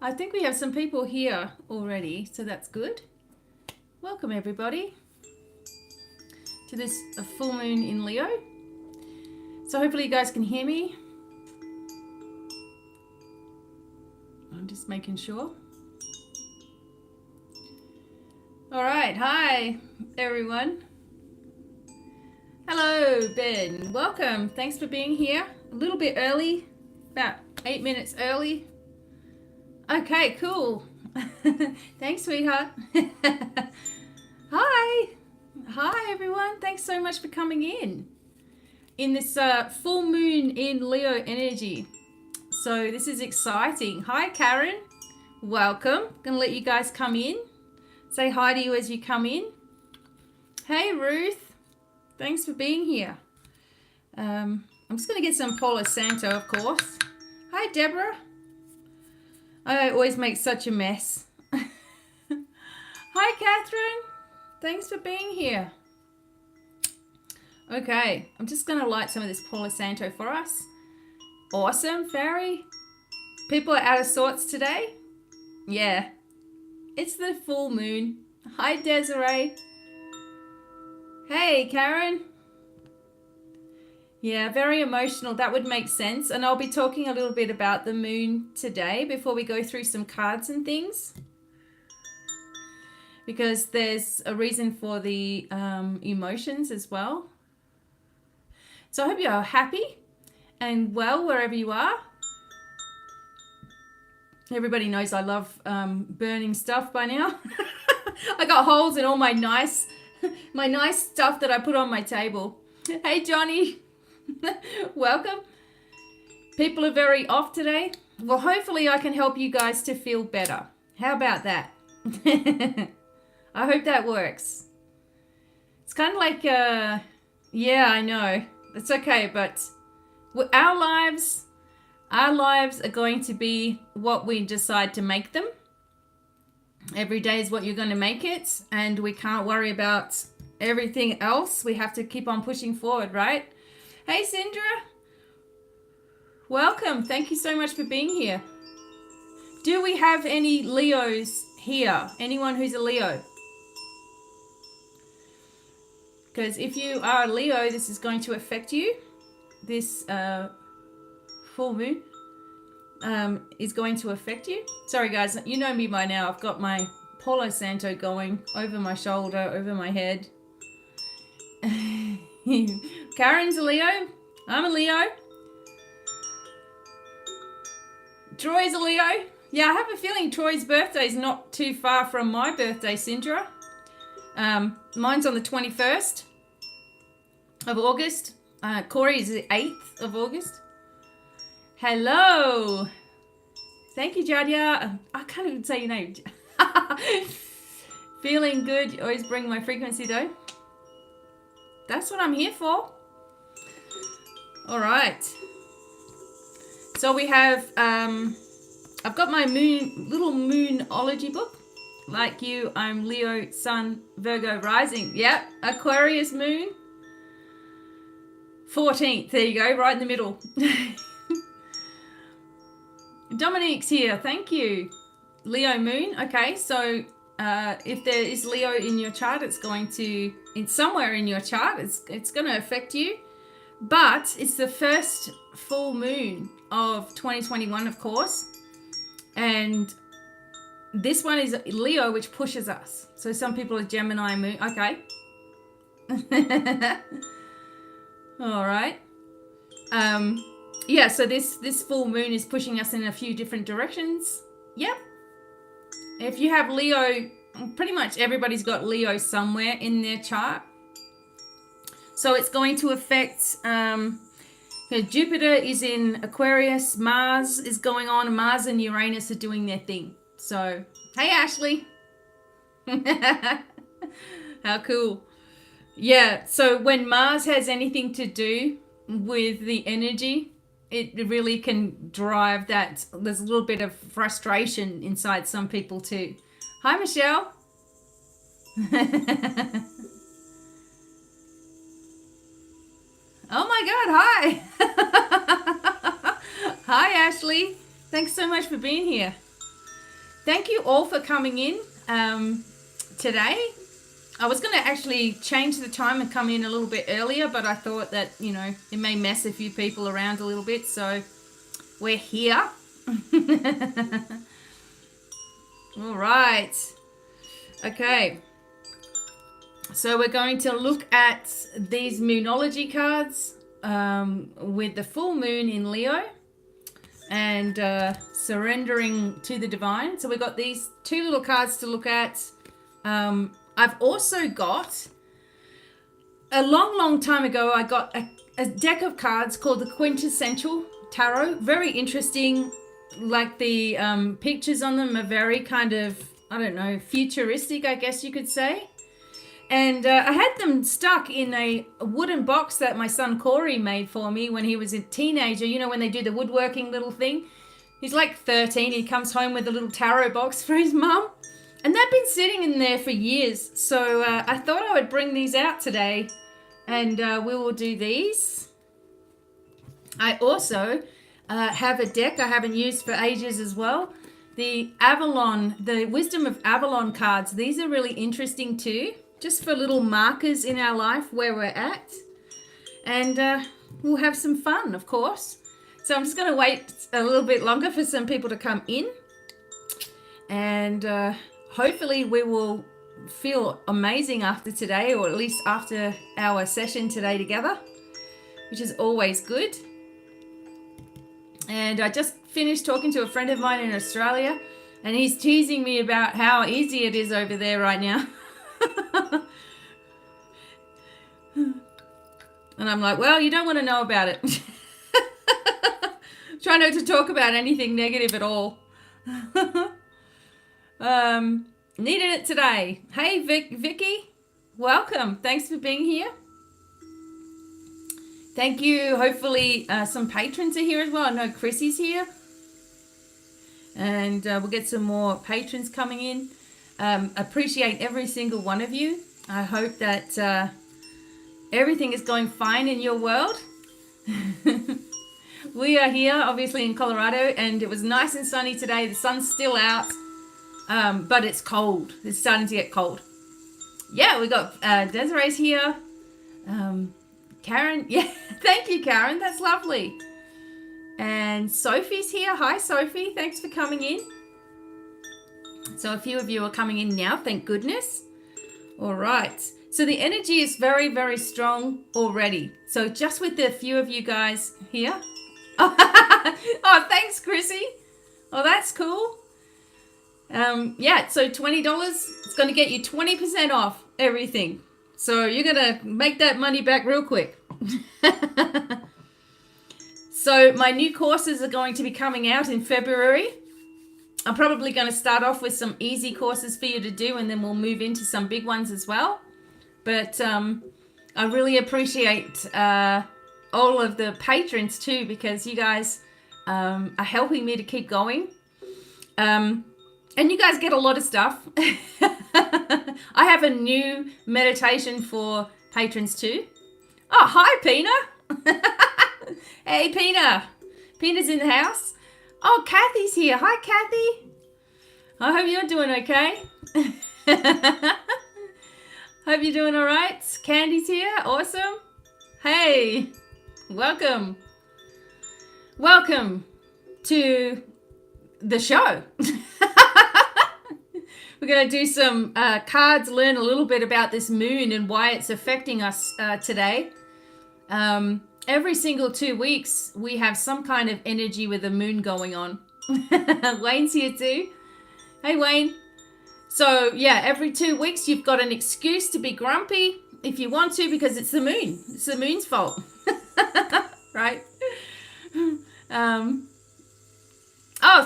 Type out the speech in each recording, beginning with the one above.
I think we have some people here already, so that's good. Welcome everybody to this full moon in Leo. So hopefully you guys can hear me. I'm just making sure. All right, hi everyone. Hello Ben, welcome. Thanks for being here. A little bit early, about 8 minutes early. Okay, cool. Thanks, sweetheart. Hi. Hi, everyone. Thanks so much for coming in this full moon in Leo energy. So this is exciting. Hi, Karen. Welcome. Gonna let you guys come in. Say hi to you as you come in. Hey, Ruth. Thanks for being here. I'm just gonna get some Palo Santo, of course. Hi, Deborah. I always make such a mess. Hi, Catherine. Thanks for being here. Okay, I'm just going to light some of this Palo Santo for us. Awesome, Fairy. People are out of sorts today? Yeah, it's the full moon. Hi, Desiree. Hey, Karen. Yeah, very emotional. That would make sense. And I'll be talking a little bit about the moon today before we go through some cards and things. Because there's a reason for the emotions as well. So I hope you are happy and well wherever you are. Everybody knows I love burning stuff by now. I got holes in all my nice stuff that I put on my table. Hey, Johnny. Welcome. People are very off today. Well, hopefully I can help you guys to feel better. How about that? I hope that works. It's kind of like, yeah, I know. It's okay, but our lives are going to be what we decide to make them. Every day is what you're going to make it, and we can't worry about everything else. We have to keep on pushing forward, right? Hey, Sindra. Welcome. Thank you so much for being here. Do we have any Leos here? Anyone who's a Leo? Because if you are a Leo, this is going to affect you. This full moon is going to affect you. Sorry, guys. You know me by now. I've got my Palo Santo going over my shoulder, over my head. Karen's a Leo. I'm a Leo. Troy's a Leo. Yeah, I have a feeling Troy's birthday is not too far from my birthday, Sindra. Mine's on the 21st of August. Corey is the 8th of August. Hello. Thank you, Jadia. I can't even say your name. Feeling good. You always bring my frequency, though. That's what I'm here for. All right. So we have, I've got my little moonology book. Like you, I'm Leo, Sun, Virgo, Rising. Yep, Aquarius moon. 14th, there you go, right in the middle. Dominique's here, thank you. Leo moon, okay, so if there is Leo in your chart, it's somewhere in your chart, it's going to affect you. But it's the first full moon of 2021, of course. And this one is Leo, which pushes us. So some people are Gemini moon. Okay. All right. Yeah, so this full moon is pushing us in a few different directions. Yep. If you have Leo, pretty much everybody's got Leo somewhere in their chart. So it's going to affect, Jupiter is in Aquarius, Mars is going on, Mars and Uranus are doing their thing. So, hey Ashley. How cool. Yeah, so when Mars has anything to do with the energy, it really can drive that. There's a little bit of frustration inside some people too. Hi, Michelle. Oh my God, hi. Hi, Ashley. Thanks so much for being here. thank you all for coming in today. I was going to actually change the time and come in a little bit earlier, but I thought that, you know, it may mess a few people around a little bit, so we're here. All right. Okay. So we're going to look at these Moonology cards with the full moon in Leo and surrendering to the divine. So we've got these two little cards to look at. I've also got, a long time ago, I got a deck of cards called the Quintessential Tarot. Very interesting. Like the pictures on them are very kind of, I don't know, futuristic, I guess you could say. And I had them stuck in a wooden box that my son Corey made for me when he was a teenager. You know, when they do the woodworking little thing. He's like 13. He comes home with a little tarot box for his mum. And they've been sitting in there for years. So I thought I would bring these out today. And we will do these. I also have a deck I haven't used for ages as well. The Avalon, the Wisdom of Avalon cards. These are really interesting too. Just for little markers in our life where we're at. And we'll have some fun, of course. So I'm just going to wait a little bit longer for some people to come in. And hopefully we will feel amazing after today, or at least after our session today together, which is always good. And I just finished talking to a friend of mine in Australia, and he's teasing me about how easy it is over there right now. And I'm like, well, you don't want to know about it. Try not to talk about anything negative at all. Needed it today. Hey, Vicky, welcome. Thanks for being here. Thank you. Hopefully some patrons are here as well. I know Chrissy's here. And we'll get some more patrons coming in. Appreciate every single one of you. I hope that everything is going fine in your world. We are here, obviously, in Colorado, and it was nice and sunny today. The sun's still out, but it's cold. It's starting to get cold. Yeah, we got Desiree's here. Karen, yeah, thank you, Karen. That's lovely. And Sophie's here. Hi, Sophie. Thanks for coming in. So a few of you are coming in now. Thank goodness. All right. So the energy is very, very strong already. So just with the few of you guys here. Oh, thanks, Chrissy. Oh, that's cool. Yeah, so $20. It's going to get you 20% off everything. So you're going to make that money back real quick. So my new courses are going to be coming out in February. I'm probably going to start off with some easy courses for you to do, and then we'll move into some big ones as well. But I really appreciate all of the patrons too, because you guys are helping me to keep going. And you guys get a lot of stuff. I have a new meditation for patrons too. Oh, hi, Pina. Hey, Pina. Pina's in the house. Oh, Kathy's here. Hi, Kathy. I hope you're doing okay. Hope you're doing all right. Candy's here. Awesome. Hey, welcome. Welcome to the show. We're going to do some cards, learn a little bit about this moon and why it's affecting us today. Every single 2 weeks, we have some kind of energy with the moon going on. Wayne's here too. Hey, Wayne. So, yeah, every 2 weeks, you've got an excuse to be grumpy if you want to, because it's the moon. It's the moon's fault. Right? Oh,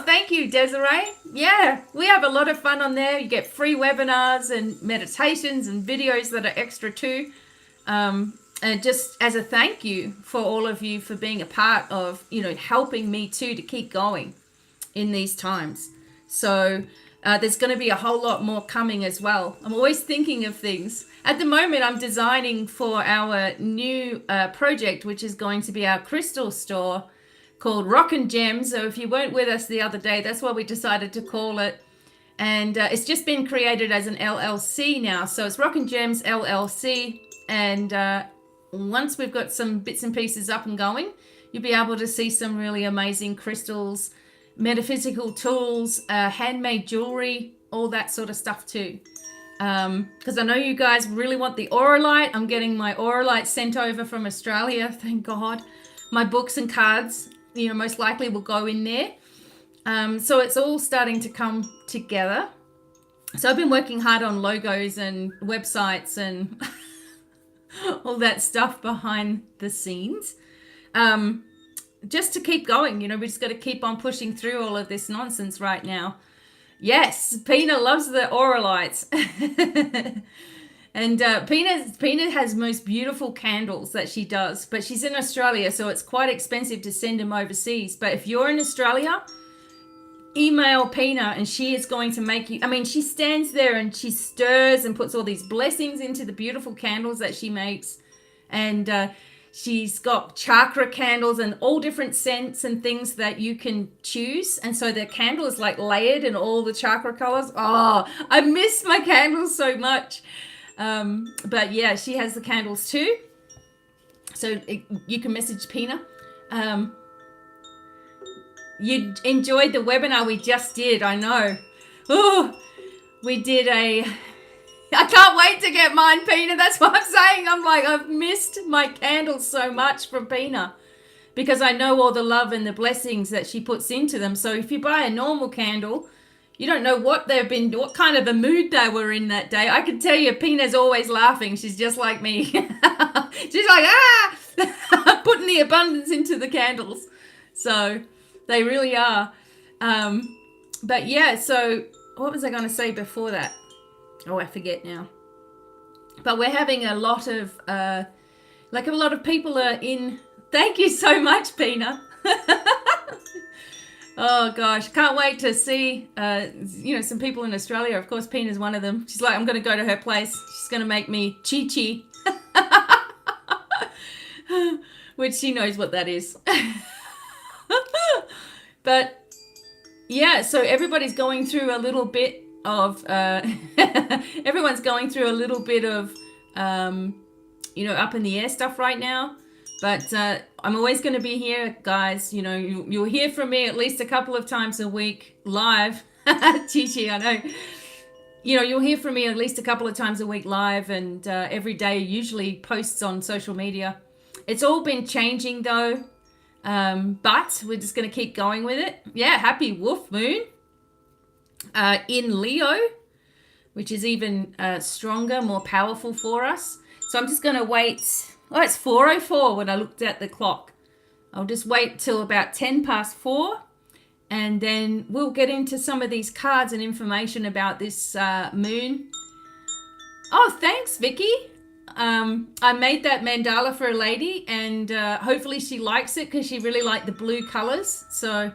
thank you, Desiree. Yeah, we have a lot of fun on there. You get free webinars and meditations and videos that are extra too. And just as a thank you for all of you for being a part of, you know, helping me too to keep going in these times. So there's going to be a whole lot more coming as well. I'm always thinking of things. At the moment, I'm designing for our new project, which is going to be our crystal store called Rock and Gems. So if you weren't with us the other day, that's what we decided to call it. And it's just been created as an LLC now. So it's Rock and Gems LLC. And once we've got some bits and pieces up and going, you'll be able to see some really amazing crystals, metaphysical tools, handmade jewelry, all that sort of stuff too. Because I know you guys really want the aura light. I'm getting my aura light sent over from Australia, thank God. My books and cards, most likely will go in there. So it's all starting to come together. So I've been working hard on logos and websites and all that stuff behind the scenes. Just to keep going, we just got to keep on pushing through all of this nonsense right now. Yes, Pina loves the aura lights. And Pina has most beautiful candles that she does, but she's in Australia, so it's quite expensive to send them overseas. But if you're in Australia, email Pina and she is going to make you, she stands there and she stirs and puts all these blessings into the beautiful candles that she makes. And she's got chakra candles and all different scents and things that you can choose. And so the candle is like layered in all the chakra colors. Oh, I miss my candles so much. But yeah, she has the candles too. So you can message Pina. You enjoyed the webinar we just did, I know. Oh, we did I can't wait to get mine, Pina. That's what I'm saying. I'm like, I've missed my candles so much from Pina because I know all the love and the blessings that she puts into them. So if you buy a normal candle, you don't know what kind of a mood they were in that day. I can tell you, Pina's always laughing. She's just like me. She's like, putting the abundance into the candles. So they really are. But yeah, so what was I going to say before that? Oh, I forget now. But we're having a lot of, a lot of people are in. Thank you so much, Pina. Oh gosh, can't wait to see, some people in Australia. Of course, Pina's one of them. She's like, I'm going to go to her place. She's going to make me chi-chi. Which she knows what that is. But yeah, so everybody's going through a little bit of, everyone's going through a little bit of, up in the air stuff right now. But I'm always going to be here, guys. You'll hear from me at least a couple of times a week live. Chi-chi, I know. You'll hear from me at least a couple of times a week live, and every day usually posts on social media. It's all been changing though, but we're just going to keep going with it. Yeah, happy Wolf Moon in Leo, which is even stronger, more powerful for us. So I'm just going to wait. Oh, it's 4:04 when I looked at the clock. I'll just wait till about 4:10, and then we'll get into some of these cards and information about this moon. Oh, thanks, Vicky. I made that mandala for a lady, and hopefully she likes it because she really liked the blue colors. So,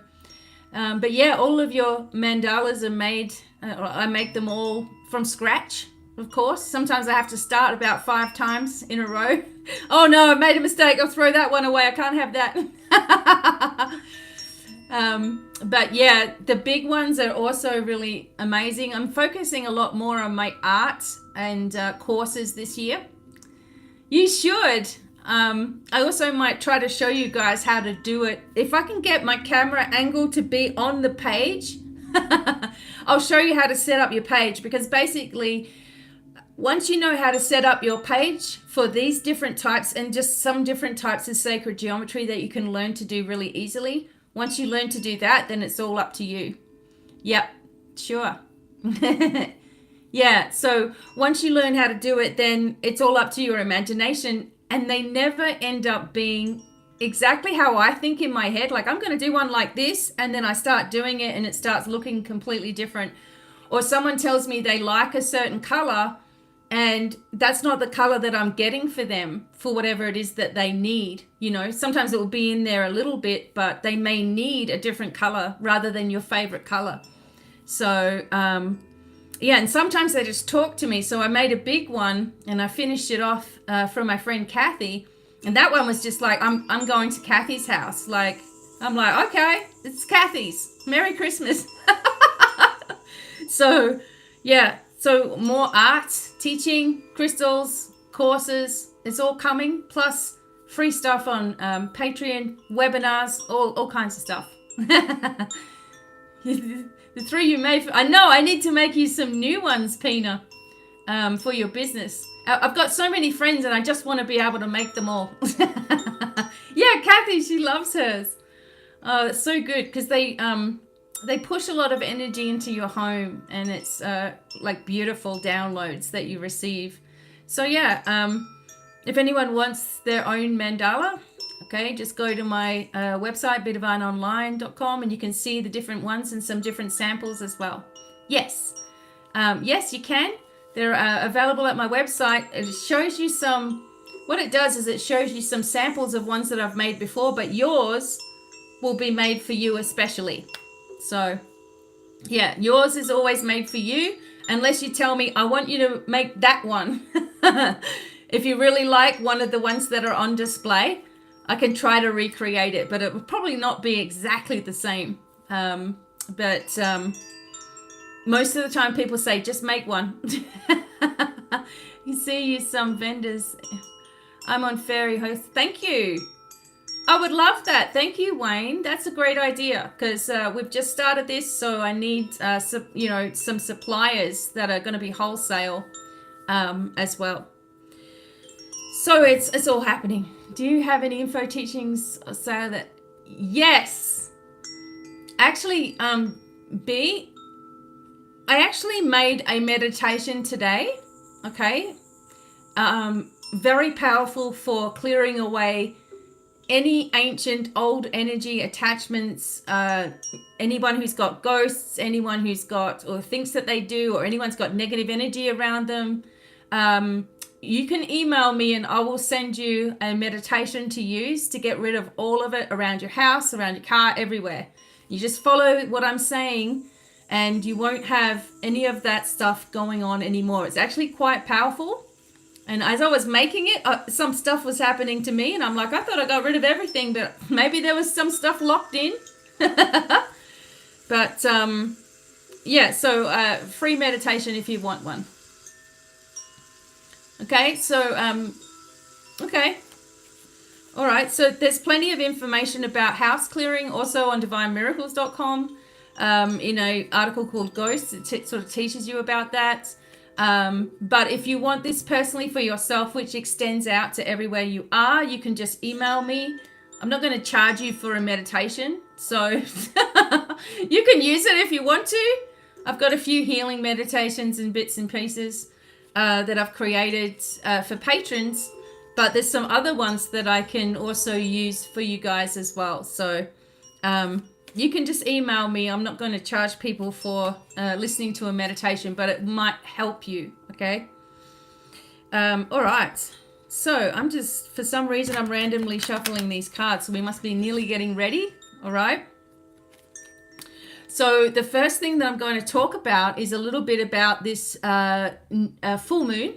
but yeah, all of your mandalas are made. I make them all from scratch. Of course, sometimes I have to start about 5 times in a row. Oh no, I made a mistake. I'll throw that one away. I can't have that. But yeah, the big ones are also really amazing. I'm focusing a lot more on my art and courses this year. You should. I also might try to show you guys how to do it. If I can get my camera angle to be on the page, I'll show you how to set up your page, because basically, once you know how to set up your page for these different types and just some different types of sacred geometry that you can learn to do really easily, once you learn to do that, then it's all up to you. Yep, sure. Yeah, so once you learn how to do it, then it's all up to your imagination, and they never end up being exactly how I think in my head. Like, I'm going to do one like this, and then I start doing it and it starts looking completely different. Or someone tells me they like a certain color, and that's not the color that I'm getting for them for whatever it is that they need. Sometimes it will be in there a little bit, but they may need a different color rather than your favorite color. So, yeah, and sometimes they just talk to me. So I made a big one and I finished it off from my friend Kathy. And that one was just like, I'm going to Kathy's house. Like, I'm like, okay, it's Kathy's. Merry Christmas. So, yeah. So more art, teaching, crystals, courses. It's all coming. Plus free stuff on Patreon, webinars, all kinds of stuff. The three you made. I know. I need to make you some new ones, Pina, for your business. I've got so many friends, and I just want to be able to make them all. Yeah, Kathy, she loves hers. Oh, it's so good because they push a lot of energy into your home, and it's like beautiful downloads that you receive. So yeah, if anyone wants their own mandala, okay, just go to my website, BDevineOnline.com, and you can see the different ones and some different samples as well. Yes. Yes, you can. They're available at my website. It shows you some, what it does is it shows you some samples of ones that I've made before, but yours will be made for you especially. So, yeah, yours is always made for you, unless you tell me, I want you to make that one. If you really like one of the ones that are on display, I can try to recreate it, but it will probably not be exactly the same. But most of the time people say, just make one. You see you some vendors. I'm on Fairy Host. Thank you. I would love that. Thank you, Wayne. That's a great idea because we've just started this, so I need some suppliers that are going to be wholesale as well. So it's all happening. Do you have any info teachings or say that? Yes. Actually, B, I actually made a meditation today. Okay. Very powerful for clearing away any ancient old energy attachments, anyone who's got ghosts, anyone who's got or thinks that they do, or anyone's got negative energy around them. You can email me and I will send you a meditation to use to get rid of all of it around your house, around your car, everywhere. You just follow what I'm saying and you won't have any of that stuff going on anymore. It's actually quite powerful. And as I was making it, some stuff was happening to me and I'm like, I thought I got rid of everything, but maybe there was some stuff locked in. But yeah, so free meditation if you want one. Okay, so, okay. All right, so there's plenty of information about house clearing also on divinemiracles.com in an article called Ghosts. It sort of teaches you about that. But if you want this personally for yourself, which extends out to everywhere you are, you can just email me. I'm not going to charge you for a meditation, so you can use it if you want to. I've got a few healing meditations and bits and pieces that I've created for patrons, but there's some other ones that I can also use for you guys as well. So you can just email me. I'm not going to charge people for listening to a meditation, but it might help you, okay? All right. So I'm just, for some reason, I'm randomly shuffling these cards, so we must be nearly getting ready, all right? So the first thing that I'm going to talk about is a little bit about this full moon.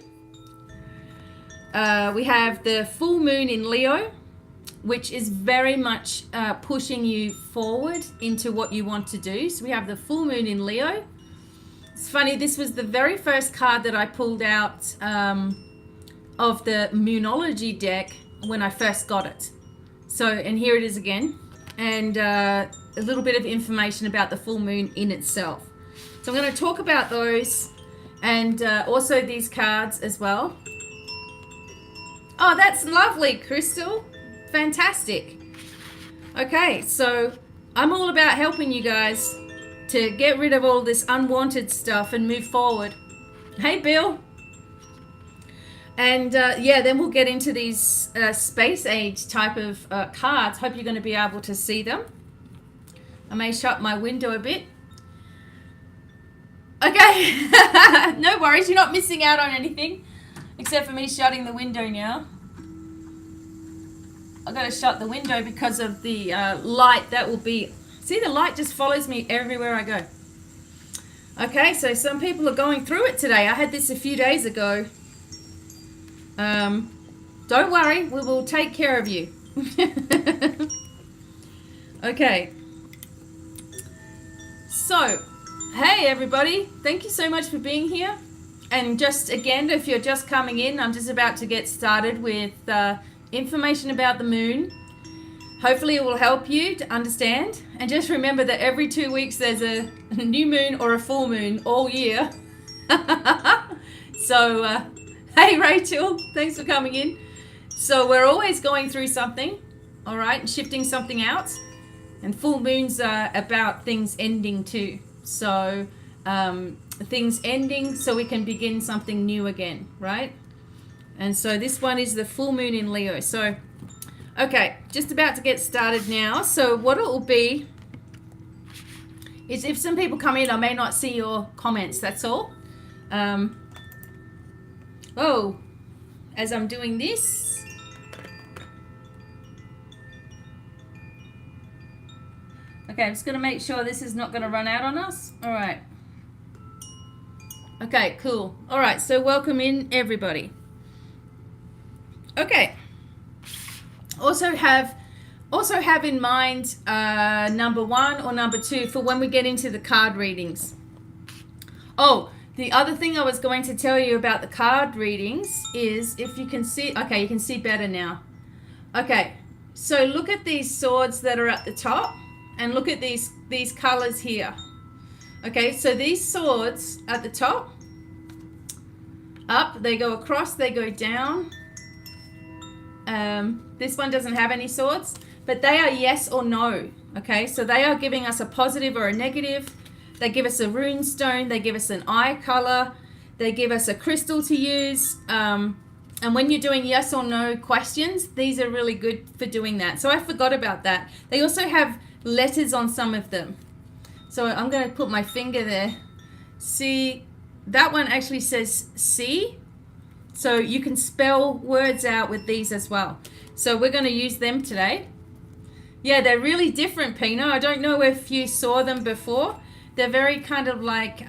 We have the full moon in Leo, which is very much pushing you forward into what you want to do. So we have the full moon in Leo. It's funny, this was the very first card that I pulled out of the Moonology deck when I first got it. So, and here it is again. And a little bit of information about the full moon in itself. So I'm going to talk about those and also these cards as well. Oh, that's lovely, Crystal. Fantastic. Okay, so I'm all about helping you guys to get rid of all this unwanted stuff and move forward. Hey, Bill. And yeah, then we'll get into these space age type of cards. Hope you're going to be able to see them. I may shut my window a bit. Okay, no worries. You're not missing out on anything except for me shutting the window now. I've got to shut the window because of the light that will be... See, the light just follows me everywhere I go. Okay, so some people are going through it today. I had this a few days ago. Don't worry, we will take care of you. Okay. So, Hey everybody, thank you so much for being here. And just again, if you're just coming in, I'm just about to get started with information about the moon. Hopefully it will help you to understand. And just remember that every 2 weeks there's a new moon or a full moon all year. So, hey Rachel, thanks for coming in. So we're always going through something, all right, and shifting something out. And full moons are about things ending too. So things ending so we can begin something new again, right? And so this one is the full moon in Leo. So, okay, just about to get started now. So what it will be is if some people come in, I may not see your comments, that's all. As I'm doing this. Okay, I'm just going to make sure this is not going to run out on us. All right. Okay, cool. All right, so welcome in everybody. Okay. Also have in mind number 1 or number 2 for when we get into the card readings. Oh, the other thing I was going to tell you about the card readings is if you can see, okay, you can see better now. Okay, so look at these swords that are at the top. And look at these colors here. Okay, so these swords at the top, up, they go across, they go down. This one doesn't have any swords, but they are yes or no. Okay, so they are giving us a positive or a negative. They give us a rune stone. They give us an eye color. They give us a crystal to use. And when you're doing yes or no questions, these are really good for doing that. So I forgot about that. They also have letters on some of them. So I'm going to put my finger there. See, that one actually says C. So you can spell words out with these as well. So we're going to use them today. Yeah, they're really different, Pina. I don't know if you saw them before. They're very kind of like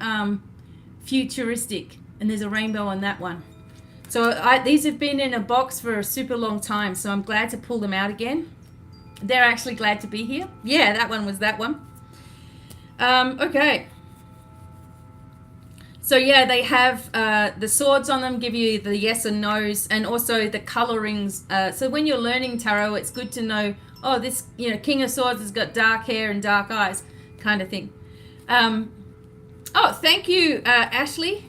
futuristic. And there's a rainbow on that one. So these have been in a box for a super long time. So I'm glad to pull them out again. They're actually glad to be here. Yeah, that one was that one. Okay. So yeah, they have the swords on them, give you the yes and no's, and also the colorings. So when you're learning tarot, it's good to know, oh, this, King of Swords has got dark hair and dark eyes, kind of thing. Oh, thank you, Ashley.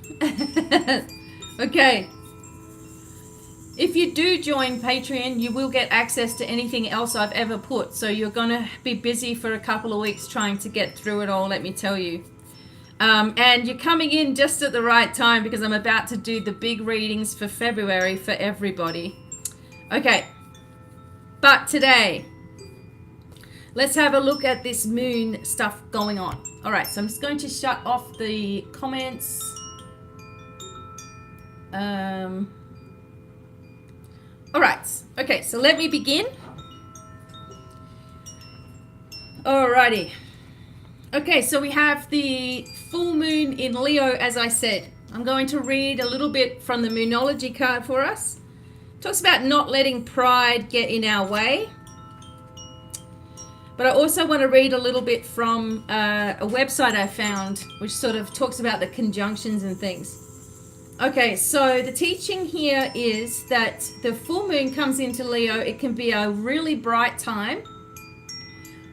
Okay. If you do join Patreon, you will get access to anything else I've ever put. So you're going to be busy for a couple of weeks trying to get through it all, let me tell you. And you're coming in just at the right time because I'm about to do the big readings for February for everybody. Okay. But today, let's have a look at this moon stuff going on. All right, so I'm just going to shut off the comments. All right, okay, so let me begin. Alrighty. Okay, so we have the full moon in Leo, as I said. I'm going to read a little bit from the Moonology card for us. It talks about not letting pride get in our way. But I also want to read a little bit from a website I found, which sort of talks about the conjunctions and things. Okay, so the teaching here is that the full moon comes into Leo. It can be a really bright time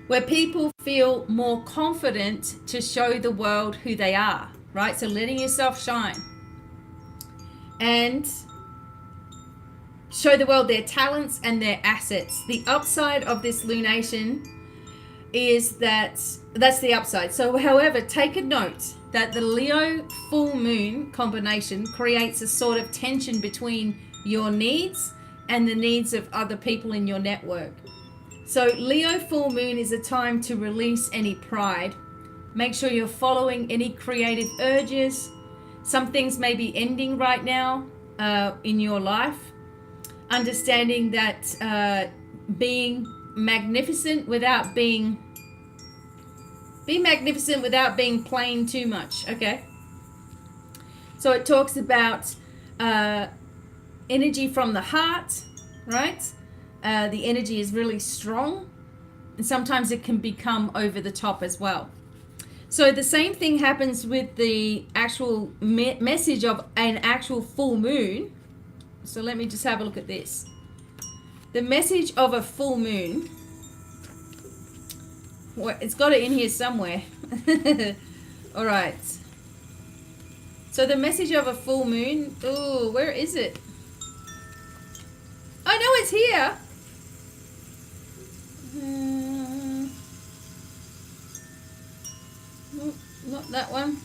where people feel more confident to show the world who they are, right? So letting yourself shine and show the world their talents and their assets. The upside of this lunation is that's the upside. So however, take a note that the Leo full moon combination creates a sort of tension between your needs and the needs of other people in your network. So Leo full moon is a time to release any pride. Make sure you're following any creative urges. Some things may be ending right now in your life. Understanding that being magnificent without being plain too much, okay? So it talks about energy from the heart, right? The energy is really strong, and sometimes it can become over the top as well. So the same thing happens with the actual message of an actual full moon. So let me just have a look at this. The message of a full moon. Well, it's got it in here somewhere. All right. So the message of a full moon. Oh, where is it? Oh, no, it's here. Not that one.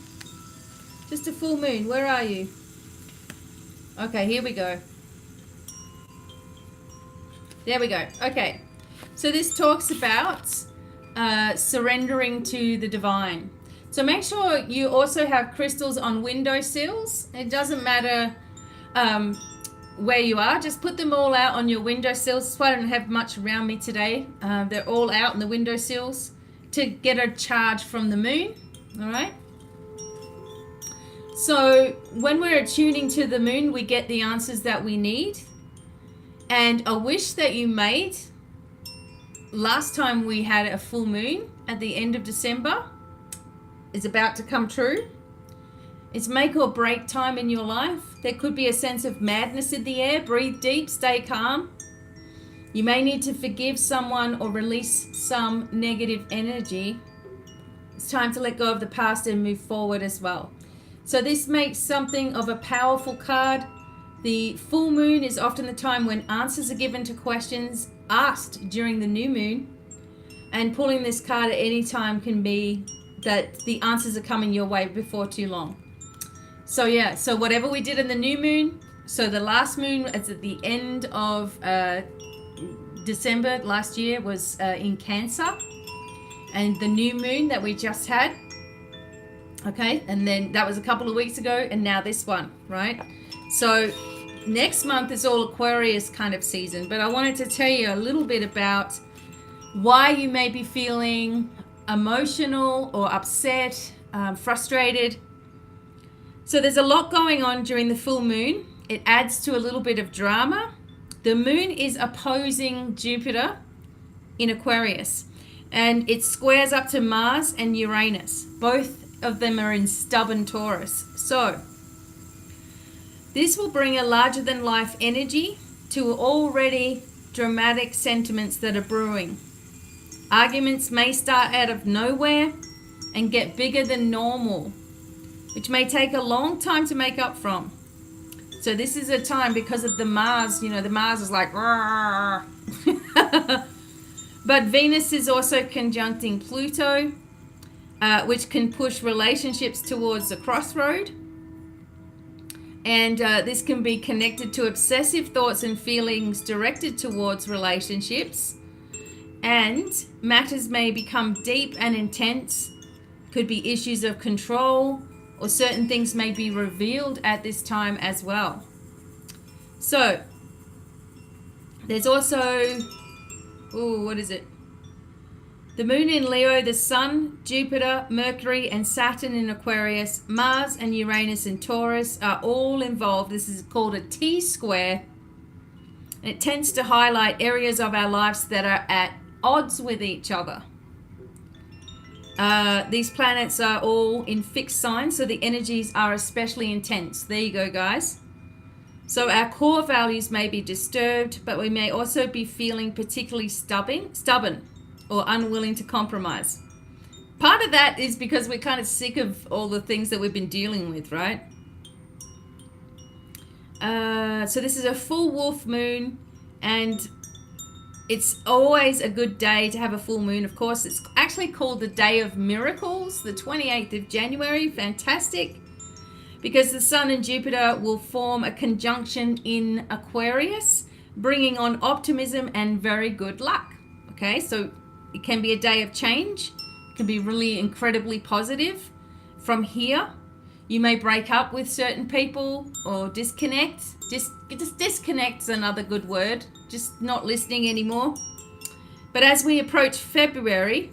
Just a full moon. Where are you? Okay, here we go. There we go. Okay. So this talks about surrendering to the divine. So make sure you also have crystals on windowsills. It doesn't matter where you are. Just put them all out on your windowsills. That's why I don't have much around me today. They're all out on the windowsills to get a charge from the moon. All right. So when we're attuning to the moon, we get the answers that we need. And a wish that you made last time we had a full moon at the end of December is about to come true. It's make or break time in your life. There could be a sense of madness in the air. Breathe deep, stay calm. You may need to forgive someone or release some negative energy. It's time to let go of the past and move forward as well. So this makes something of a powerful card. The full moon is often the time when answers are given to questions asked during the new moon. And pulling this card at any time can be that the answers are coming your way before too long. So yeah, so whatever we did in the new moon, so the last moon is at the end of December last year was in Cancer. And the new moon that we just had, okay, and then that was a couple of weeks ago, and now this one, right? So next month is all Aquarius kind of season, but I wanted to tell you a little bit about why you may be feeling emotional or upset, frustrated. So there's a lot going on during the full moon. It adds to a little bit of drama. The moon is opposing Jupiter in Aquarius, and it squares up to Mars and Uranus. Both of them are in stubborn Taurus. So this will bring a larger than life energy to already dramatic sentiments that are brewing. Arguments may start out of nowhere and get bigger than normal, which may take a long time to make up from. So this is a time because of the Mars, you know, the Mars is like, but Venus is also conjuncting Pluto, which can push relationships towards a crossroad. And this can be connected to obsessive thoughts and feelings directed towards relationships. And matters may become deep and intense. Could be issues of control, or certain things may be revealed at this time as well. So there's also, what is it? The moon in Leo, the sun, Jupiter, Mercury, and Saturn in Aquarius, Mars and Uranus in Taurus are all involved. This is called a T-square. And it tends to highlight areas of our lives that are at odds with each other. These planets are all in fixed signs, so the energies are especially intense. There you go, guys. So our core values may be disturbed, but we may also be feeling particularly stubborn or unwilling to compromise. Part of that is because we're kind of sick of all the things that we've been dealing with, right? So this is a full wolf moon, and it's always a good day to have a full moon. Of course, it's actually called the Day of Miracles, the 28th of January. Fantastic. Because the Sun and Jupiter will form a conjunction in Aquarius, bringing on optimism and very good luck. Okay, so it can be a day of change. It can be really incredibly positive. From here, you may break up with certain people or disconnect. Just disconnect's another good word. Just not listening anymore. But as we approach February,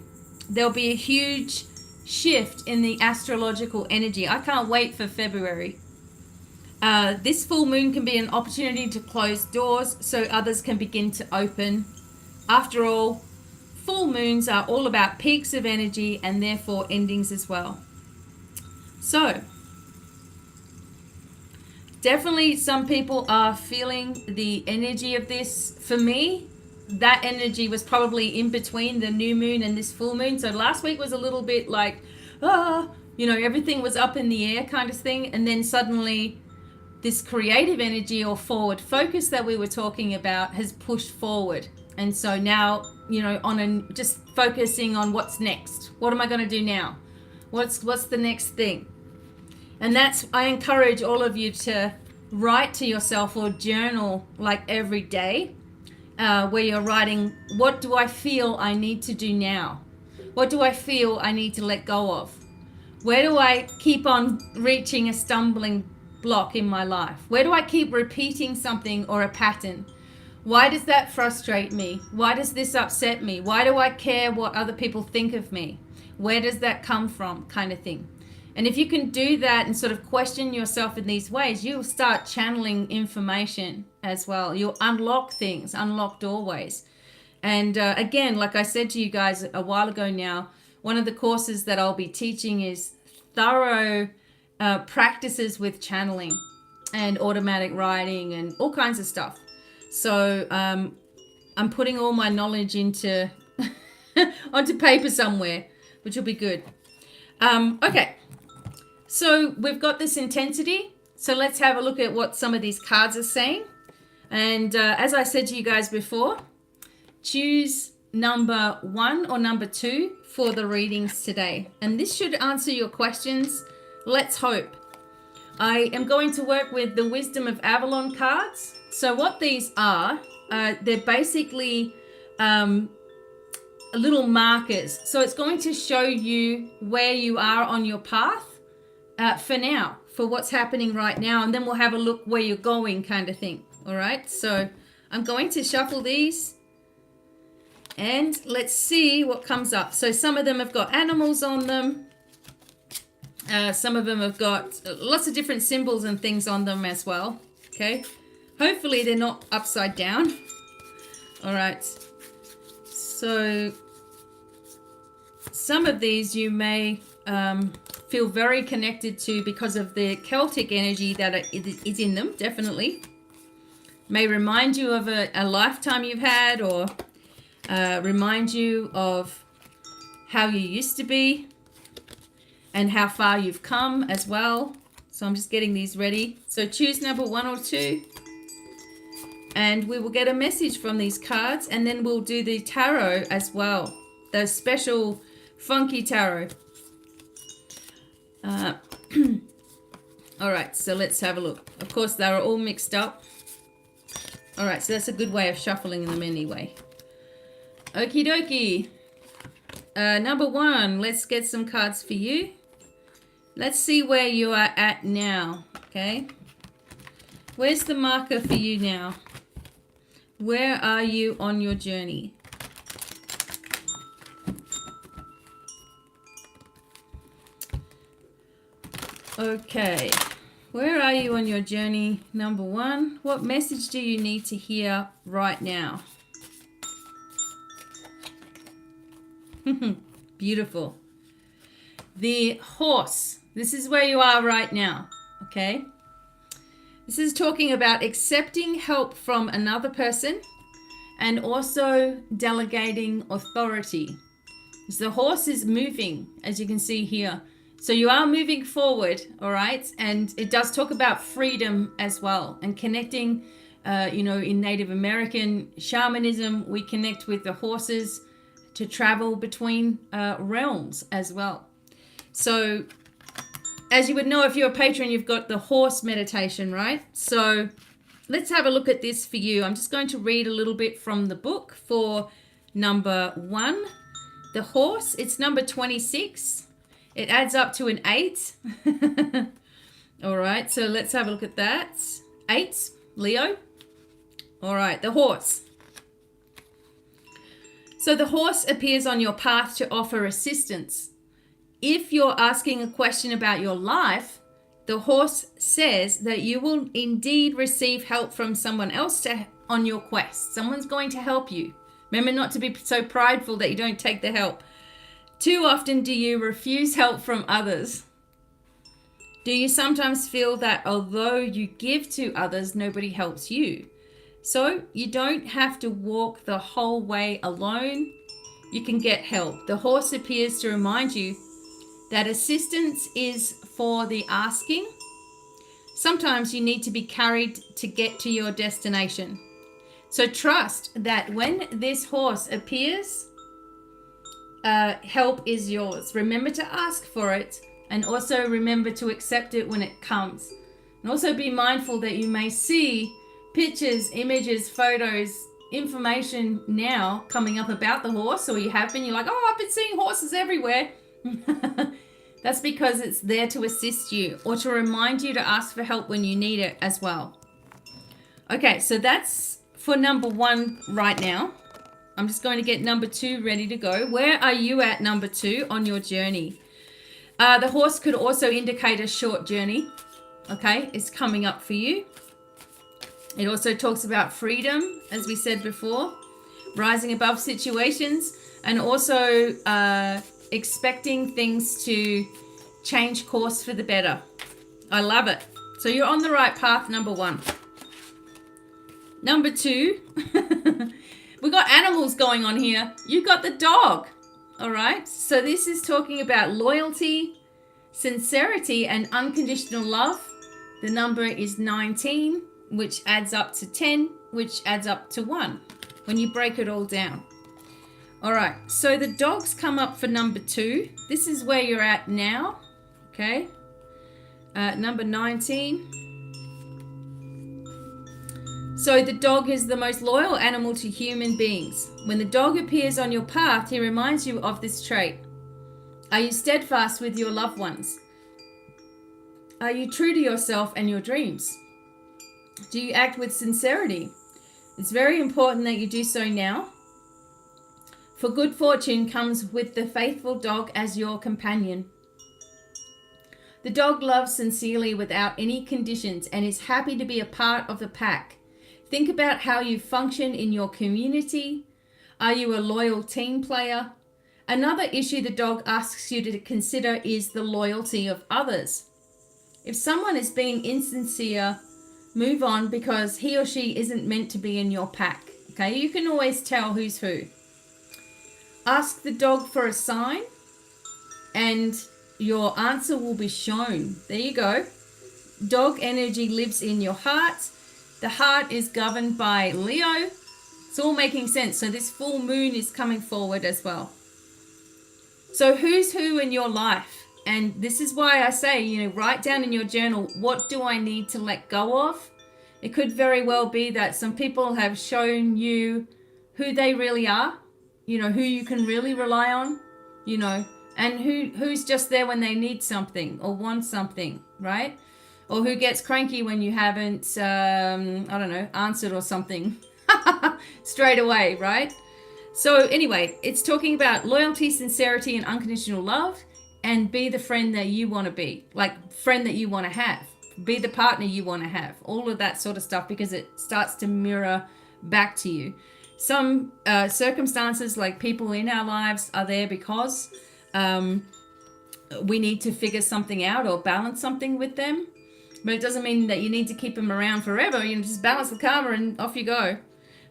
there'll be a huge shift in the astrological energy. I can't wait for February. This full moon can be an opportunity to close doors so others can begin to open. After all, full moons are all about peaks of energy and therefore endings as well. So definitely some people are feeling the energy of this. For me, that energy was probably in between the new moon and this full moon. So last week was a little bit like, everything was up in the air kind of thing. And then suddenly this creative energy or forward focus that we were talking about has pushed forward. And so now, just focusing on what's next. What am I going to do now? What's the next thing? And I encourage all of you to write to yourself or journal like every day, where you're writing, what do I feel I need to do now? What do I feel I need to let go of? Where do I keep on reaching a stumbling block in my life? Where do I keep repeating something or a pattern? Why does that frustrate me? Why does this upset me? Why do I care what other people think of me? Where does that come from? Kind of thing. And if you can do that and sort of question yourself in these ways, you'll start channeling information as well. You'll unlock things, unlock doorways. And again, like I said to you guys a while ago now, one of the courses that I'll be teaching is thorough practices with channeling and automatic writing and all kinds of stuff. So I'm putting all my knowledge into onto paper somewhere, which will be good. Okay. So we've got this intensity. So let's have a look at what some of these cards are saying. And as I said to you guys before, choose number 1 or number 2 for the readings today. And this should answer your questions. Let's hope. I am going to work with the Wisdom of Avalon cards. So what these are, they're basically little markers. So it's going to show you where you are on your path. For now, for what's happening right now, and then we'll have a look where you're going kind of thing. All right, so I'm going to shuffle these and let's see what comes up. So some of them have got animals on them. Some of them have got lots of different symbols and things on them as well. Okay, hopefully they're not upside down. All right, so some of these you may feel very connected to because of the Celtic energy that is in them, definitely. May remind you of a lifetime you've had, or remind you of how you used to be and how far you've come as well. So I'm just getting these ready. So choose number 1 or 2 and we will get a message from these cards, and then we'll do the tarot as well, the special funky tarot. All right, so let's have a look. Of course, they're all mixed up. All right, so that's a good way of shuffling them anyway. Okie dokie. Number 1, let's get some cards for you. Let's see where you are at now, okay? Where's the marker for you now? Where are you on your journey? Okay, where are you on your journey? Number 1, what message do you need to hear right now? Beautiful. The horse. This is where you are right now, okay? This is talking about accepting help from another person and also delegating authority. So the horse is moving, as you can see here. So you are moving forward, all right? And it does talk about freedom as well, and connecting, in Native American shamanism, we connect with the horses to travel between realms as well. So as you would know, if you're a patron, you've got the horse meditation, right? So let's have a look at this for you. I'm just going to read a little bit from the book for number 1, the horse. It's number 26. It adds up to an 8. All right, so let's have a look at that. 8, Leo. All right, the horse. So the horse appears on your path to offer assistance. If you're asking a question about your life, the horse says that you will indeed receive help from someone else on your quest. Someone's going to help you. Remember not to be so prideful that you don't take the help. Too often do you refuse help from others? Do you sometimes feel that although you give to others, nobody helps you? So you don't have to walk the whole way alone. You can get help. The horse appears to remind you that assistance is for the asking. Sometimes you need to be carried to get to your destination. So trust that when this horse appears, help is yours. Remember to ask for it, and also remember to accept it when it comes. And also be mindful that you may see pictures, images, photos, information now coming up about the horse, or you have been, you're like, oh, I've been seeing horses everywhere. That's because it's there to assist you or to remind you to ask for help when you need it as well. Okay, so that's for number 1 right now. I'm just going to get number 2 ready to go. Where are you at number 2 on your journey? The horse could also indicate a short journey. Okay, it's coming up for you. It also talks about freedom, as we said before, rising above situations, and also expecting things to change course for the better. I love it. So you're on the right path, number 1. Number 2, we got animals going on here. You got the dog. All right. So this is talking about loyalty, sincerity, and unconditional love. The number is 19, which adds up to 10, which adds up to 1 when you break it all down. All right. So the dogs come up for number 2. This is where you're at now. Okay. Number 19. So the dog is the most loyal animal to human beings. When the dog appears on your path, he reminds you of this trait. Are you steadfast with your loved ones? Are you true to yourself and your dreams? Do you act with sincerity? It's very important that you do so now. For good fortune comes with the faithful dog as your companion. The dog loves sincerely without any conditions and is happy to be a part of the pack. Think about how you function in your community. Are you a loyal team player? Another issue the dog asks you to consider is the loyalty of others. If someone is being insincere, move on because he or she isn't meant to be in your pack. Okay, you can always tell who's who. Ask the dog for a sign and your answer will be shown. There you go. Dog energy lives in your heart. The heart is governed by Leo. It's all making sense. So this full moon is coming forward as well. So who's who in your life? And this is why I say, write down in your journal, what do I need to let go of? It could very well be that some people have shown you who they really are, who you can really rely on, and who's just there when they need something or want something, right? Or who gets cranky when you haven't, answered or something straight away, right? So anyway, it's talking about loyalty, sincerity, and unconditional love, and be the friend that you want to be, like friend that you want to have, be the partner you want to have, all of that sort of stuff, because it starts to mirror back to you. Some circumstances, like people in our lives, are there because we need to figure something out or balance something with them. But it doesn't mean that you need to keep them around forever. Just balance the karma and off you go.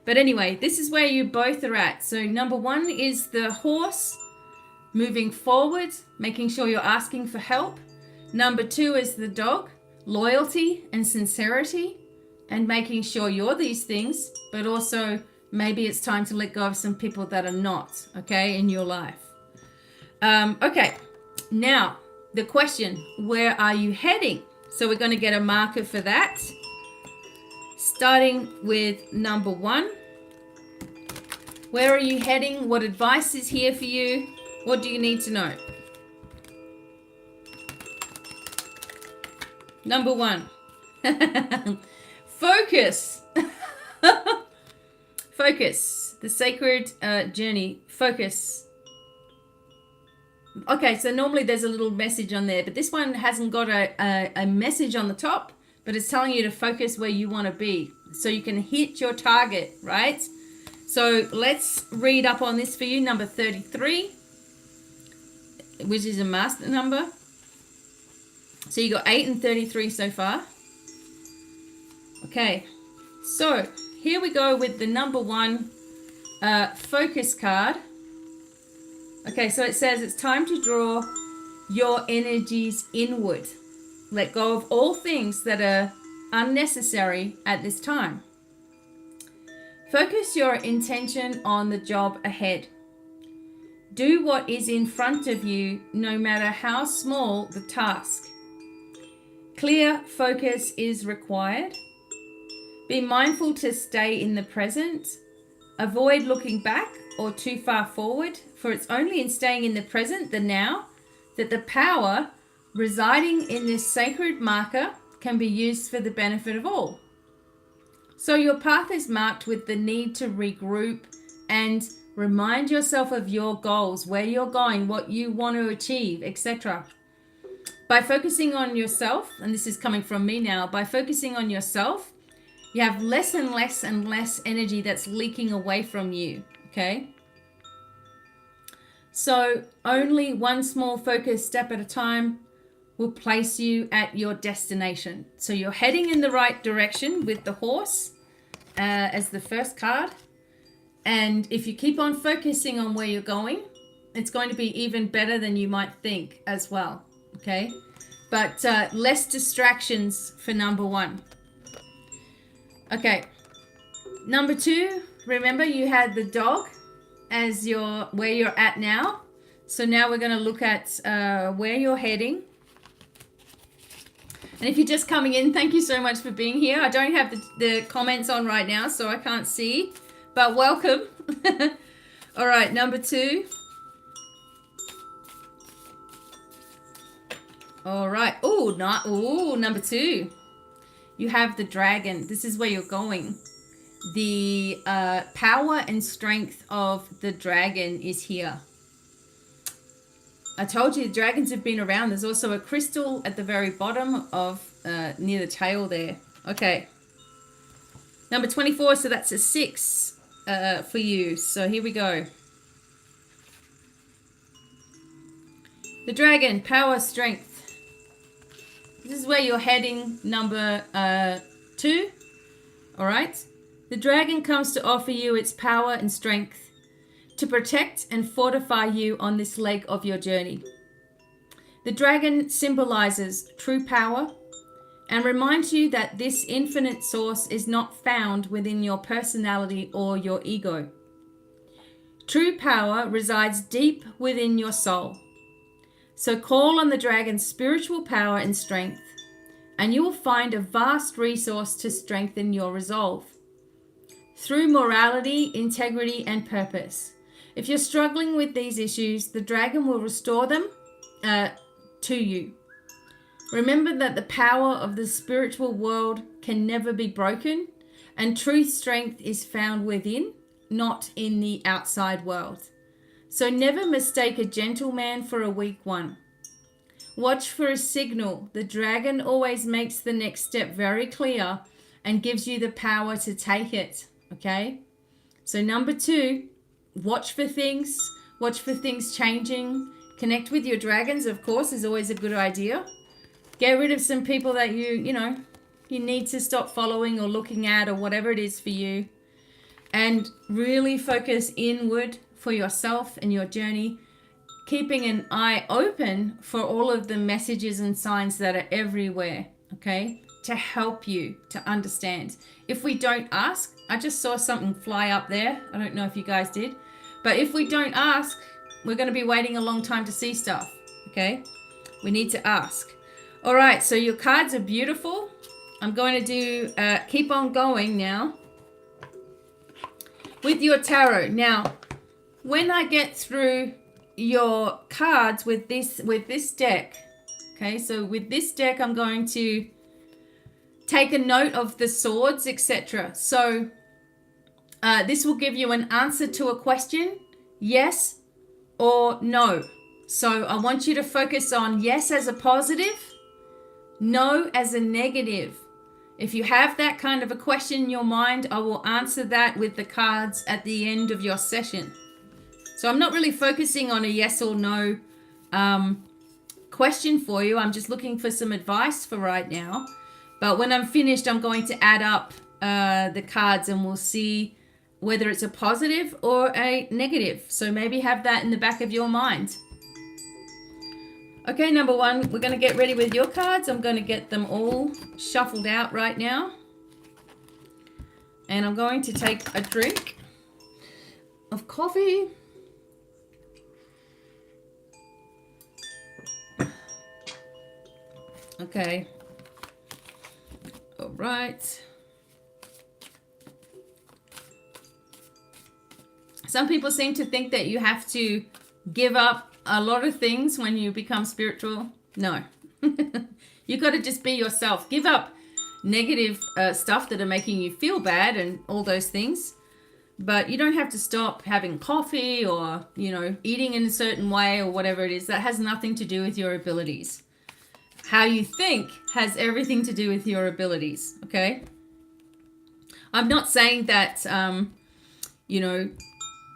But anyway, this is where you both are at. So number 1 is the horse moving forward, making sure you're asking for help. Number 2 is the dog, loyalty and sincerity, and making sure you're these things, but also maybe it's time to let go of some people that are not, okay, in your life. Okay, now the question, where are you heading? So we're going to get a marker for that. Starting with number 1. Where are you heading? What advice is here for you? What do you need to know? Number 1. Focus. Focus. The sacred journey. Focus. Okay, so normally there's a little message on there, but this one hasn't got a message on the top, but it's telling you to focus where you want to be so you can hit your target, right? So let's read up on this for you. Number 33, which is a master number. So you got 8 and 33 so far. Okay, so here we go with the number 1 focus card. Okay, so it says it's time to draw your energies inward. Let go of all things that are unnecessary at this time. Focus your intention on the job ahead. Do what is in front of you, no matter how small the task. Clear focus is required. Be mindful to stay in the present. Avoid looking back or too far forward, for it's only in staying in the present, the now, that the power residing in this sacred marker can be used for the benefit of all. So your path is marked with the need to regroup and remind yourself of your goals, where you're going, what you want to achieve, etc. By focusing on yourself, and this is coming from me now, by focusing on yourself, you have less and less and less energy that's leaking away from you, okay? So only one small focused step at a time will place you at your destination. So you're heading in the right direction with the horse as the first card. And if you keep on focusing on where you're going, it's going to be even better than you might think as well, okay? But less distractions for number 1. Okay, number 2, remember you had the dog as where you're at now. So now we're going to look at where you're heading. And if you're just coming in, thank you so much for being here. I don't have the comments on right now, so I can't see, but welcome. All right, number 2. All right. Oh, number 2. You have the dragon. This is where you're going. The power and strength of the dragon is here. I told you the dragons have been around. There's also a crystal at the very bottom of near the tail there. Okay. Number 24, so that's a 6 for you. So here we go. The dragon, power, strength. This is where you're heading, number 2. All right. The dragon comes to offer you its power and strength to protect and fortify you on this leg of your journey. The dragon symbolizes true power and reminds you that this infinite source is not found within your personality or your ego. True power resides deep within your soul. So call on the dragon's spiritual power and strength, and you will find a vast resource to strengthen your resolve. Through morality, integrity, and purpose. If you're struggling with these issues, the dragon will restore them to you. Remember that the power of the spiritual world can never be broken, and true strength is found within, not in the outside world. So never mistake a gentleman for a weak one. Watch for a signal. The dragon always makes the next step very clear and gives you the power to take it, okay? So number 2, watch for things changing. Connect with your dragons, of course, is always a good idea. Get rid of some people that you need to stop following or looking at or whatever it is for you. And really focus inward for yourself and your journey, keeping an eye open for all of the messages and signs that are everywhere, okay, to help you to understand. If we don't ask, I just saw something fly up there. I don't know if you guys did, but if we don't ask, we're going to be waiting a long time to see stuff, okay? We need to ask. All right, so your cards are beautiful. I'm going to do, keep on going now with your tarot. Now, when I get through your cards with this deck, okay, so with this deck, I'm going to take a note of the swords, etc. So this will give you an answer to a question, yes or no. So I want you to focus on yes as a positive, no as a negative. If you have that kind of a question in your mind, I will answer that with the cards at the end of your session. So I'm not really focusing on a yes or no question for you. I'm just looking for some advice for right now. But when I'm finished, I'm going to add up the cards and we'll see whether it's a positive or a negative. So maybe have that in the back of your mind. Okay, number one, we're going to get ready with your cards. I'm going to get them all shuffled out right now. And I'm going to take a drink of coffee. Okay. All right. Some people seem to think that you have to give up a lot of things when you become spiritual. No. You got to just be yourself. Give up negative stuff that are making you feel bad and all those things. But you don't have to stop having coffee or, eating in a certain way or whatever it is. That has nothing to do with your abilities. How you think has everything to do with your abilities, okay? I'm not saying that,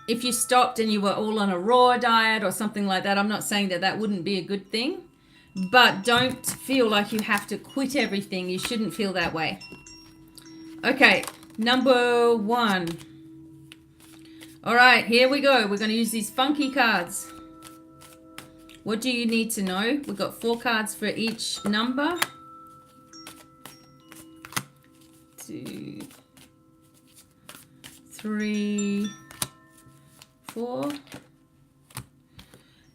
if you stopped and you were all on a raw diet or something like that, I'm not saying that that wouldn't be a good thing. But don't feel like you have to quit everything. You shouldn't feel that way. Okay, number one. All right, here we go. We're going to use these funky cards. What do you need to know? We've got 4 cards for each number. 2, 3, 4.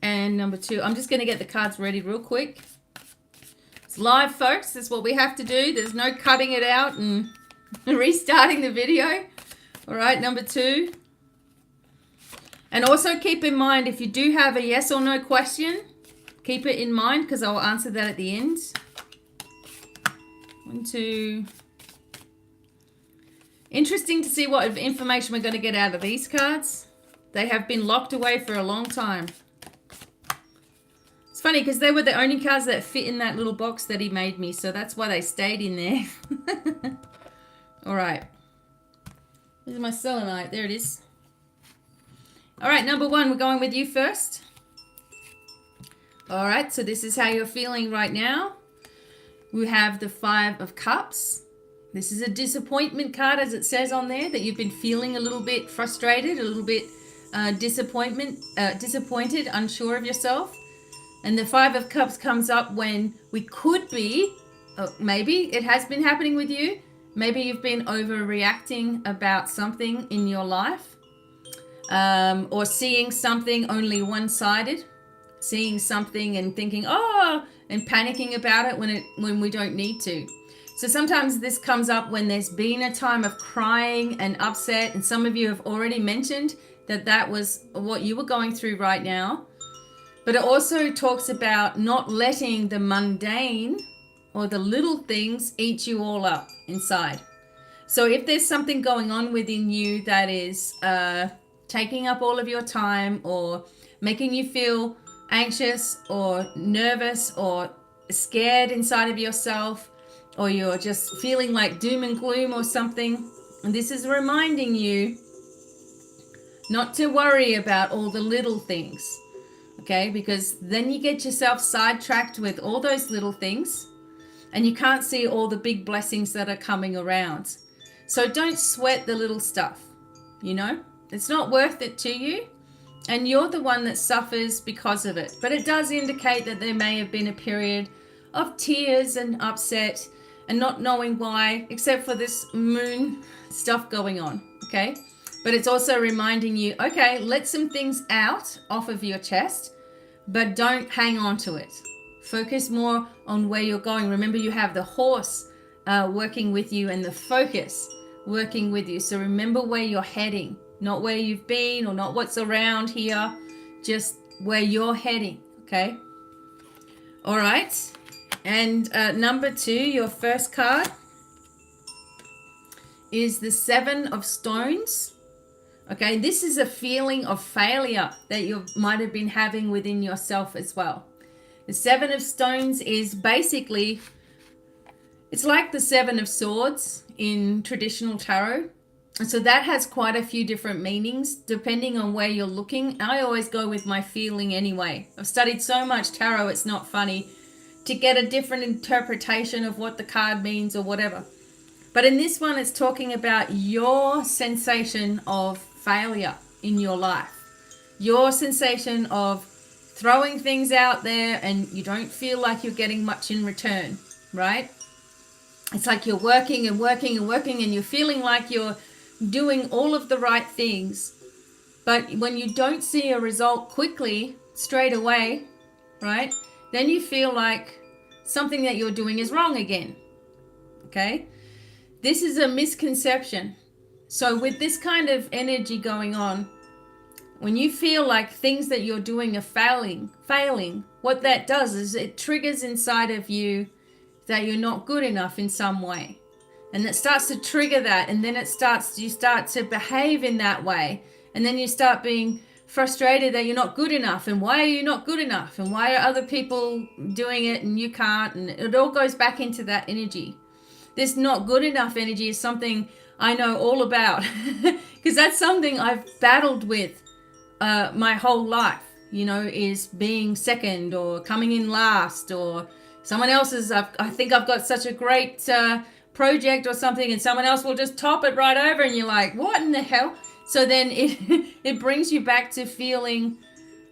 And number 2. I'm just going to get the cards ready real quick. It's live, folks. That's what we have to do. There's no cutting it out and restarting the video. All right, number 2. And also keep in mind, if you do have a yes or no question, keep it in mind because I'll answer that at the end. 1, 2. Interesting to see what information we're going to get out of these cards. They have been locked away for a long time. It's funny because they were the only cards that fit in that little box that he made me. So that's why they stayed in there. All right. This is my selenite. There it is. All right, number 1, we're going with you first. All right, so this is how you're feeling right now. We have the 5 of Cups. This is a disappointment card, as it says on there, that you've been feeling a little bit frustrated, a little bit disappointed, unsure of yourself. And the 5 of Cups comes up when we could be, maybe it has been happening with you. Maybe you've been overreacting about something in your life. Or seeing something only one-sided, seeing something and thinking, and panicking about it when we don't need to. So sometimes this comes up when there's been a time of crying and upset, and some of you have already mentioned that was what you were going through right now. But it also talks about not letting the mundane or the little things eat you all up inside. So if there's something going on within you that is taking up all of your time or making you feel anxious or nervous or scared inside of yourself, or you're just feeling like doom and gloom or something, and this is reminding you not to worry about all the little things, okay? Because then you get yourself sidetracked with all those little things and you can't see all the big blessings that are coming around. So don't sweat the little stuff, It's not worth it to you, and you're the one that suffers because of it. But it does indicate that there may have been a period of tears and upset and not knowing why, except for this moon stuff going on, okay? But it's also reminding you, okay, let some things out off of your chest, but don't hang on to it. Focus more on where you're going. Remember, you have the horse working with you and the focus working with you. So remember where you're heading. Not where you've been or not what's around here, just where you're heading, okay? All right. And number 2, your first card is the 7 of Stones. Okay, this is a feeling of failure that you might have been having within yourself as well. The 7 of Stones is basically It's like the Seven of Swords in traditional tarot. And so that has quite a few different meanings depending on where you're looking. I always go with my feeling anyway. I've studied so much tarot, it's not funny to get a different interpretation of what the card means or whatever. But in this one, it's talking about your sensation of failure in your life. Your sensation of throwing things out there and you don't feel like you're getting much in return, right? It's like you're working and working and working and you're feeling like you're doing all of the right things. But when you don't see a result quickly, straight away, right? Then you feel like something that you're doing is wrong again, okay? This is a misconception. So with this kind of energy going on, when you feel like things that you're doing are failing, what that does is it triggers inside of you that you're not good enough in some way. And it starts to trigger that, and then you start to behave in that way. And then you start being frustrated that you're not good enough, and why are you not good enough, and why are other people doing it and you can't, and it all goes back into that energy. This not good enough energy is something I know all about because that's something I've battled with my whole life, is being second or coming in last, or someone else's, I think I've got such a great project or something and someone else will just top it right over and you're like, what in the hell? So then it brings you back to feeling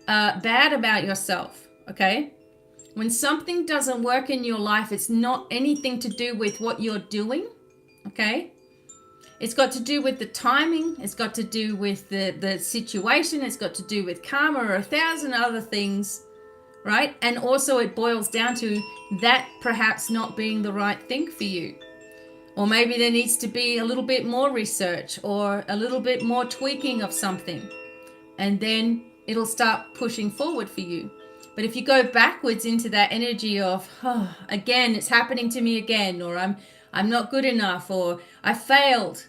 bad about yourself, okay? When something doesn't work in your life, it's not anything to do with what you're doing, okay? It's got to do with the timing. It's got to do with the situation. It's got to do with karma or 1,000 other things, right? And also it boils down to that perhaps not being the right thing for you. Or maybe there needs to be a little bit more research or a little bit more tweaking of something. And then it'll start pushing forward for you. But if you go backwards into that energy of, oh, again, it's happening to me again, or I'm not good enough, or I failed,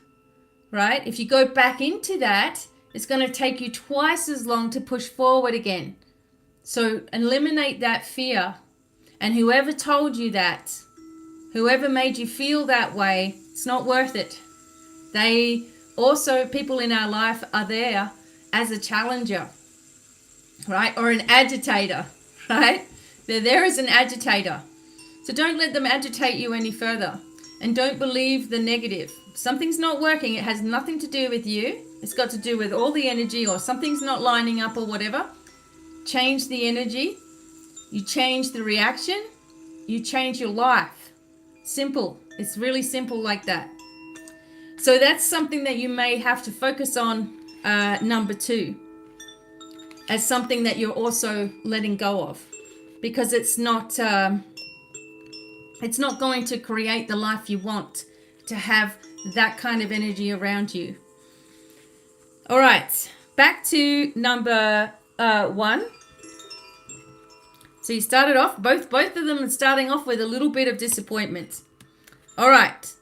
right? If you go back into that, it's going to take you twice as long to push forward again. So eliminate that fear. And whoever told you that, whoever made you feel that way, it's not worth it. They also, people in our life are there as a challenger, right? Or an agitator, right? They're there as an agitator. So don't let them agitate you any further. And don't believe the negative. Something's not working. It has nothing to do with you. It's got to do with all the energy, or something's not lining up or whatever. Change the energy. You change the reaction. You change your life. Simple. It's really simple like that. So that's something that you may have to focus on, number 2, as something that you're also letting go of, because it's not going to create the life you want to have that kind of energy around you. All right, back to number 1. So you started off, both of them are starting off with a little bit of disappointment. All right.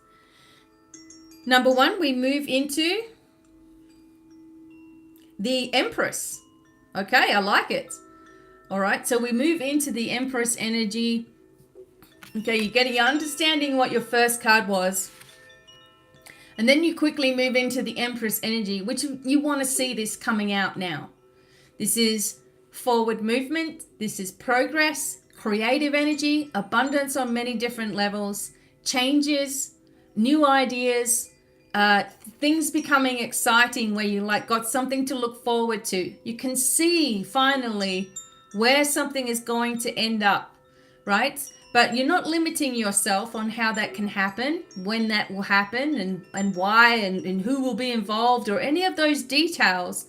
Number 1, we move into the Empress. Okay, I like it. All right, so we move into the Empress energy. Okay, you're understanding what your first card was. And then you quickly move into the Empress energy, which you want to see this coming out now. This is forward movement. This is progress, creative energy, abundance on many different levels, changes, new ideas, things becoming exciting where you got something to look forward to. You can see finally where something is going to end up, right? But you're not limiting yourself on how that can happen, when that will happen, and why, and who will be involved, or any of those details.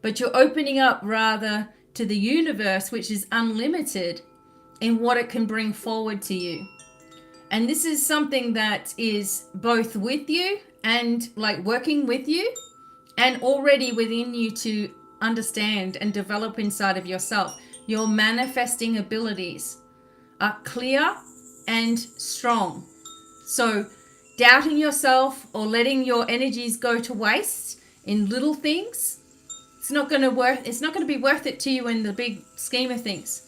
But you're opening up rather to the universe, which is unlimited in what it can bring forward to you. And this is something that is both with you and working with you, and already within you to understand and develop inside of yourself. Your manifesting abilities are clear and strong. So doubting yourself or letting your energies go to waste in little things, it's not going to be worth it to you in the big scheme of things.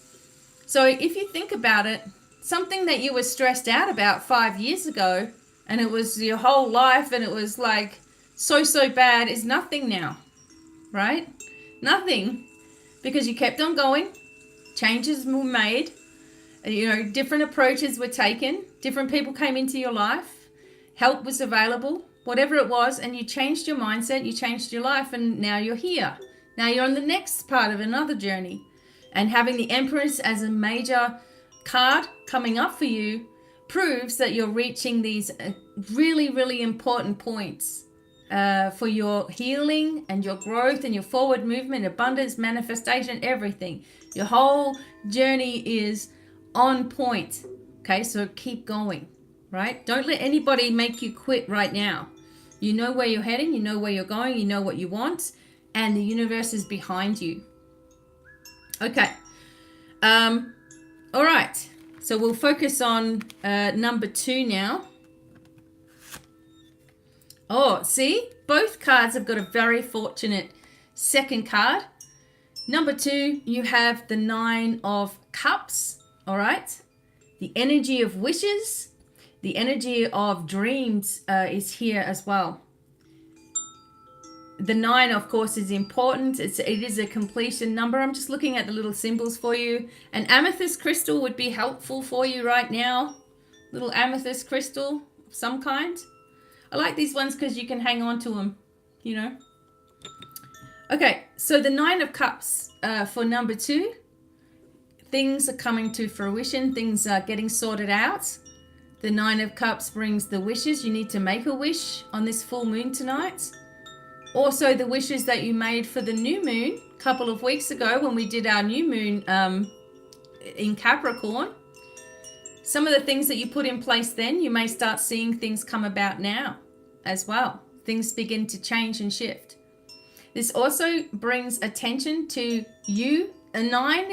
So if you think about it, something that you were stressed out about 5 years ago, and it was your whole life, and it was like so bad, is nothing now, right? Nothing, because you kept on going. Changes were made, different approaches were taken, different people came into your life, help was available, whatever it was, and you changed your mindset, you changed your life, and now you're here. Now you're on the next part of another journey. And having the Empress as a major card coming up for you proves that you're reaching these really important points for your healing and your growth and your forward movement, abundance, manifestation, everything. Your whole journey is on point. Okay, so keep going, right? Don't let anybody make you quit right now. You know where you're heading, you know where you're going, you know what you want, and the universe is behind you. Okay. All right. So we'll focus on number 2 now. Oh, see? Both cards have got a very fortunate second card. Number 2, you have the 9 of Cups. All right. The energy of wishes, the energy of dreams is here as well. The 9, of course, is important. It is a completion number. I'm just looking at the little symbols for you. An amethyst crystal would be helpful for you right now. Little amethyst crystal of some kind. I like these ones because you can hang on to them, Okay, so the 9 of Cups for number 2. Things are coming to fruition. Things are getting sorted out. The 9 of Cups brings the wishes. You need to make a wish on this full moon tonight. Also, the wishes that you made for the new moon a couple of weeks ago when we did our new moon in Capricorn. Some of the things that you put in place then, you may start seeing things come about now as well. Things begin to change and shift. This also brings attention to you. The 9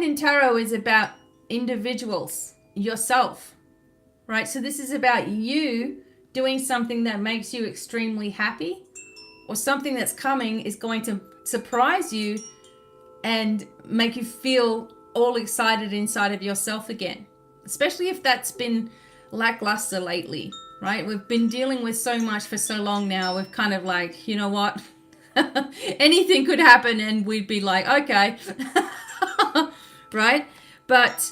in tarot is about individuals, yourself, right? So this is about you doing something that makes you extremely happy, or something that's coming is going to surprise you and make you feel all excited inside of yourself again, especially if that's been lackluster lately, right? We've been dealing with so much for so long now. We've kind of like, you know what? Anything could happen and we'd be like, okay, right? But